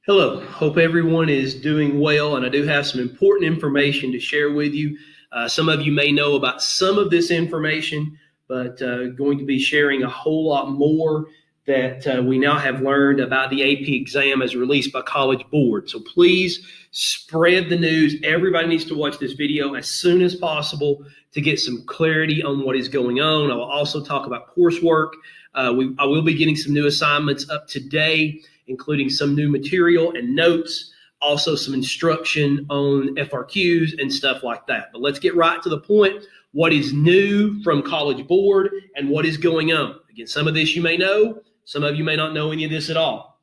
Hello, hope everyone is doing well, and I do have some important information to share with you. Some of you may know about some of this information, but going to be sharing a whole lot more that we now have learned about the AP exam as released by College Board. So please spread the news. Everybody needs to watch this video as soon as possible to get some clarity on what is going on. I will also talk about coursework. I will be getting some new assignments up today, including some new material and notes, also some instruction on FRQs and stuff like that. But let's get right to the point. What is new from College Board and what is going on? Again, some of this you may know, some of you may not know any of this at all.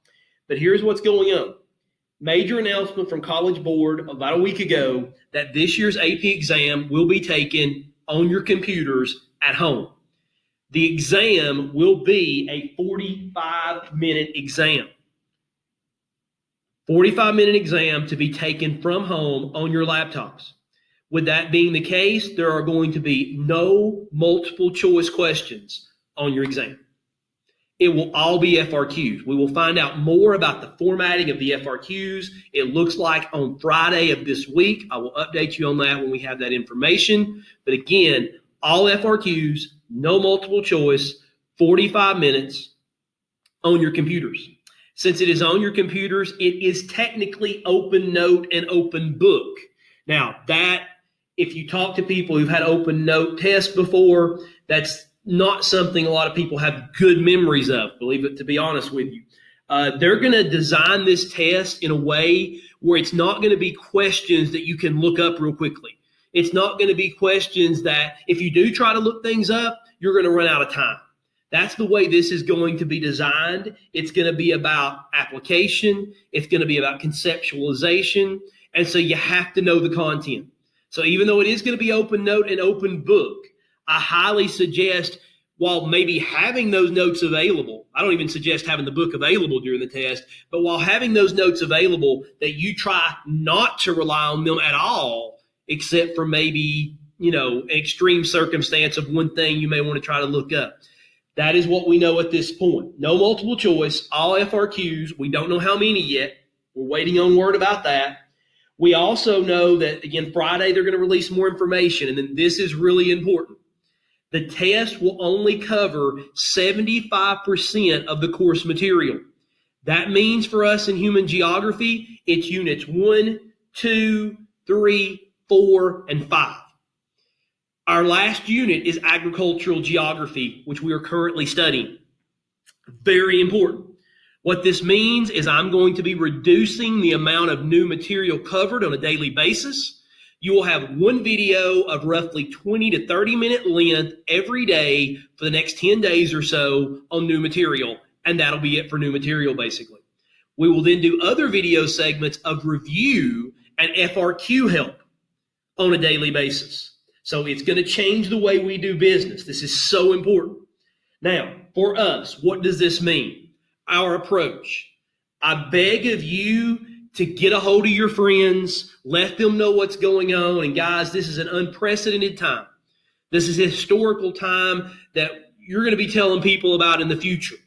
But here's what's going on. Major announcement from College Board about a week ago that this year's AP exam will be taken on your computers at home. The exam will be a 45-minute exam. 45-minute exam to be taken from home on your laptops. With that being the case, there are going to be no multiple choice questions on your exam. It will all be FRQs. We will find out more about the formatting of the FRQs. It looks like on Friday of this week. I will update you on that when we have that information. But again, all FRQs, no multiple choice, 45 minutes on your computers. Since it is on your computers, it is technically open note and open book. Now, that, if you talk to people who've had open note tests before, that's not something a lot of people have good memories of, believe it, to be honest with you. They're going to design this test in a way where it's not going to be questions that you can look up real quickly. It's not going to be questions that if you do try to look things up, you're going to run out of time. That's the way this is going to be designed. It's going to be about application. It's going to be about conceptualization. And so you have to know the content. So even though it is going to be open note and open book, I highly suggest, while maybe having those notes available, I don't even suggest having the book available during the test, but while having those notes available, that you try not to rely on them at all, except for maybe, an extreme circumstance of one thing you may want to try to look up. That is what we know at this point. No multiple choice, all FRQs. We don't know how many yet. We're waiting on word about that. We also know that, again, Friday they're going to release more information, and then this is really important. The test will only cover 75% of the course material. That means for us in human geography, it's units 1, 2, 3, 4, and 5. Our last unit is agricultural geography, which we are currently studying. Very important. What this means is I'm going to be reducing the amount of new material covered on a daily basis. You will have one video of roughly 20 to 30 minute length every day for the next 10 days or so on new material, and that'll be it for new material basically. We will then do other video segments of review and FRQ help on a daily basis. So it's going to change the way we do business. This is so important. Now, for us, what does this mean? Our approach. I beg of you to get a hold of your friends, let them know what's going on. And guys, this is an unprecedented time. This is a historical time that you're going to be telling people about in the future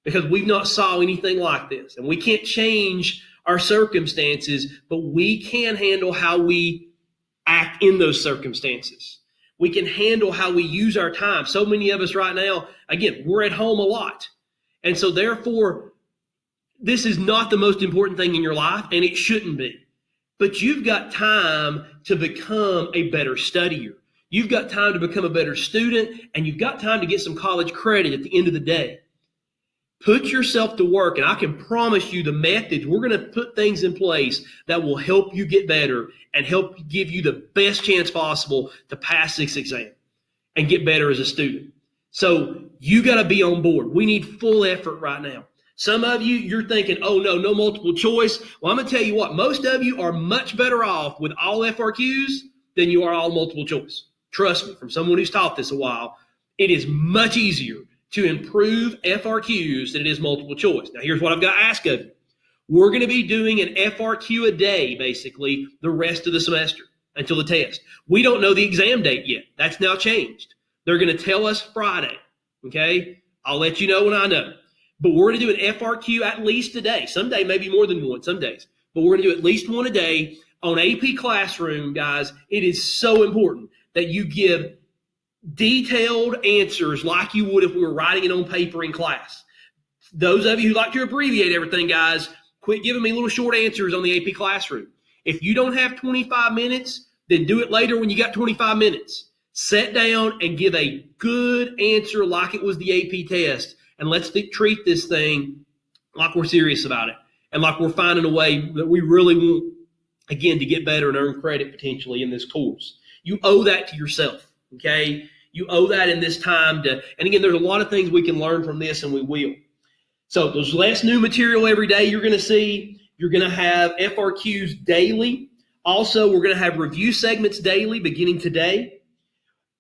because we've not saw anything like this. And we can't change our circumstances, but we can handle how we act in those circumstances. We can handle how we use our time. So many of us right now, again, we're at home a lot. And so therefore, this is not the most important thing in your life, and it shouldn't be. But you've got time to become a better studier. You've got time to become a better student, and you've got time to get some college credit at the end of the day. Put yourself to work, and I can promise you the methods, we're going to put things in place that will help you get better and help give you the best chance possible to pass this exam and get better as a student. So you got to be on board. We need full effort right now. Some of you, you're thinking, oh, no multiple choice. Well, I'm going to tell you what, most of you are much better off with all FRQs than you are all multiple choice. Trust me, from someone who's taught this a while, it is much easier to improve FRQs than it is multiple choice. Now, here's what I've got to ask of you. We're going to be doing an FRQ a day, basically, the rest of the semester until the test. We don't know the exam date yet. That's now changed. They're going to tell us Friday, okay? I'll let you know when I know. But we're going to do an FRQ at least a day. Some day, maybe more than one, some days. But we're going to do at least one a day on AP Classroom, guys. It is so important that you give detailed answers like you would if we were writing it on paper in class. Those of you who like to abbreviate everything, guys, quit giving me little short answers on the AP Classroom. If you don't have 25 minutes, then do it later when you got 25 minutes. Sit down and give a good answer like it was the AP test. And let's treat this thing like we're serious about it and like we're finding a way that we really want, again, to get better and earn credit potentially in this course. You owe that to yourself, okay? You owe that in this time to, and again, there's a lot of things we can learn from this, and we will. So there's less new material every day you're going to see. You're going to have FRQs daily. Also, we're going to have review segments daily beginning today.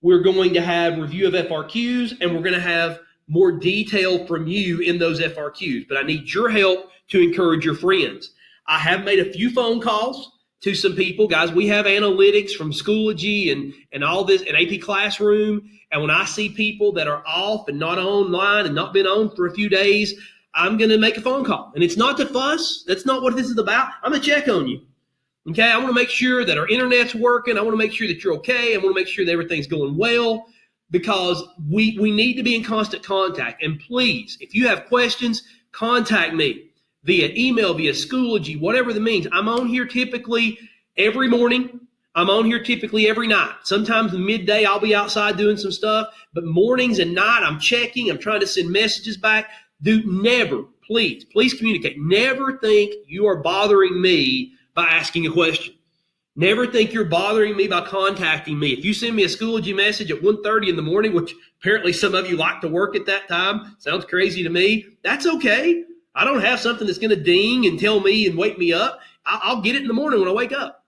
We're going to have review of FRQs, and we're going to have more detail from you in those FRQs. But I need your help to encourage your friends. I have made a few phone calls to some people. Guys, we have analytics from Schoology and all this and AP Classroom. And when I see people that are off and not online and not been on for a few days, I'm going to make a phone call. And it's not to fuss. That's not what this is about. I'm going to check on you. Okay, I want to make sure that our internet's working. I want to make sure that you're okay. I want to make sure that everything's going well, because we need to be in constant contact. And please, if you have questions, contact me via email, via Schoology, whatever the means. I'm on here typically every morning. I'm on here typically every night. Sometimes midday I'll be outside doing some stuff, but mornings and night I'm checking. I'm trying to send messages back. Please communicate. Never think you are bothering me by asking a question. Never think you're bothering me by contacting me. If you send me a Schoology message at 1:30 in the morning, which apparently some of you like to work at that time, sounds crazy to me, that's okay. I don't have something that's going to ding and tell me and wake me up. I'll get it in the morning when I wake up.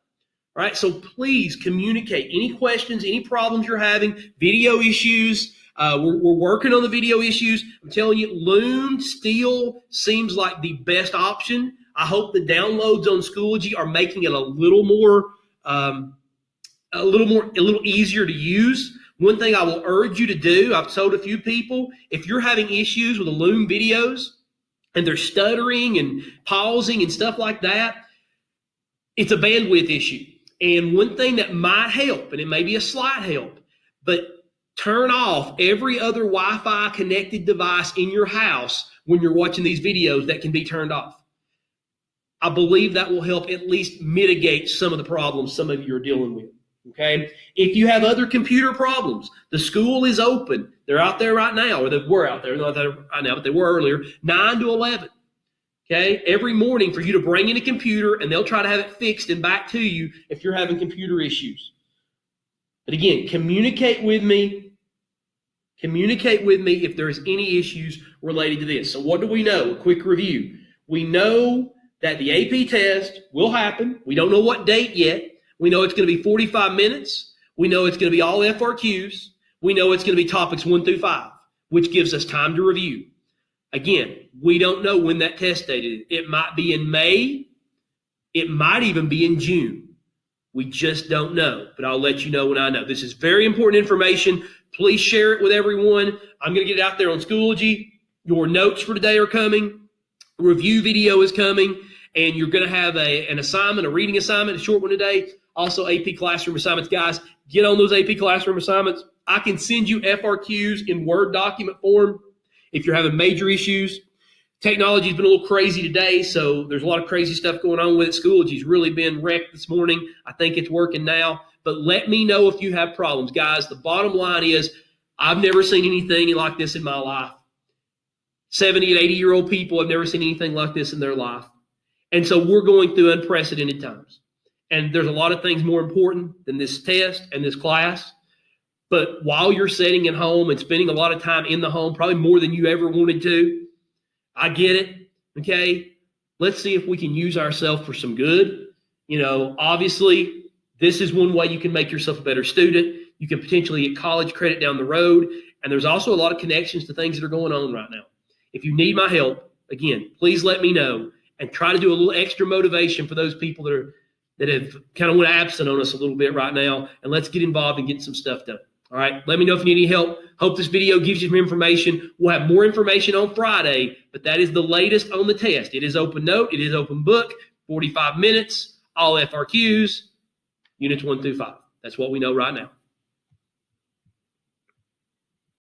All right, so please communicate. Any questions, any problems you're having, video issues, we're working on the video issues. I'm telling you, Loom still seems like the best option. I hope the downloads on Schoology are making it a little easier to use. One thing I will urge you to do, I've told a few people, if you're having issues with the Loom videos and they're stuttering and pausing and stuff like that, it's a bandwidth issue. And one thing that might help, and it may be a slight help, but turn off every other Wi-Fi connected device in your house when you're watching these videos that can be turned off. I believe that will help at least mitigate some of the problems some of you are dealing with, okay? If you have other computer problems, the school is open. They're out there right now, or they were out there, not there right now, but they were earlier, 9 to 11, okay? Every morning for you to bring in a computer, and they'll try to have it fixed and back to you if you're having computer issues. But again, communicate with me. Communicate with me if there's any issues related to this. So what do we know? A quick review. We know that the AP test will happen. We don't know what date yet. We know it's going to be 45 minutes. We know it's going to be all FRQs. We know it's going to be topics 1 through 5, which gives us time to review. Again, we don't know when that test date is. It might be in May. It might even be in June. We just don't know, but I'll let you know when I know. This is very important information. Please share it with everyone. I'm going to get it out there on Schoology. Your notes for today are coming. Review video is coming. And you're going to have an assignment, a reading assignment, a short one today. Also, AP Classroom assignments. Guys, get on those AP Classroom assignments. I can send you FRQs in Word document form if you're having major issues. Technology's been a little crazy today, so there's a lot of crazy stuff going on with it. Schoology's really been wrecked this morning. I think it's working now. But let me know if you have problems. Guys, the bottom line is I've never seen anything like this in my life. 70 and 80-year-old people have never seen anything like this in their life. And so we're going through unprecedented times. And there's a lot of things more important than this test and this class. But while you're sitting at home and spending a lot of time in the home, probably more than you ever wanted to, I get it, okay? Let's see if we can use ourselves for some good. You know, obviously, this is one way you can make yourself a better student. You can potentially get college credit down the road. And there's also a lot of connections to things that are going on right now. If you need my help, again, please let me know. And try to do a little extra motivation for those people that have kind of went absent on us a little bit right now. And let's get involved and get some stuff done. All right, let me know if you need any help. Hope this video gives you some information. We'll have more information on Friday, but that is the latest on the test. It is open note. It is open book, 45 minutes, all FRQs, units 1 through 5. That's what we know right now.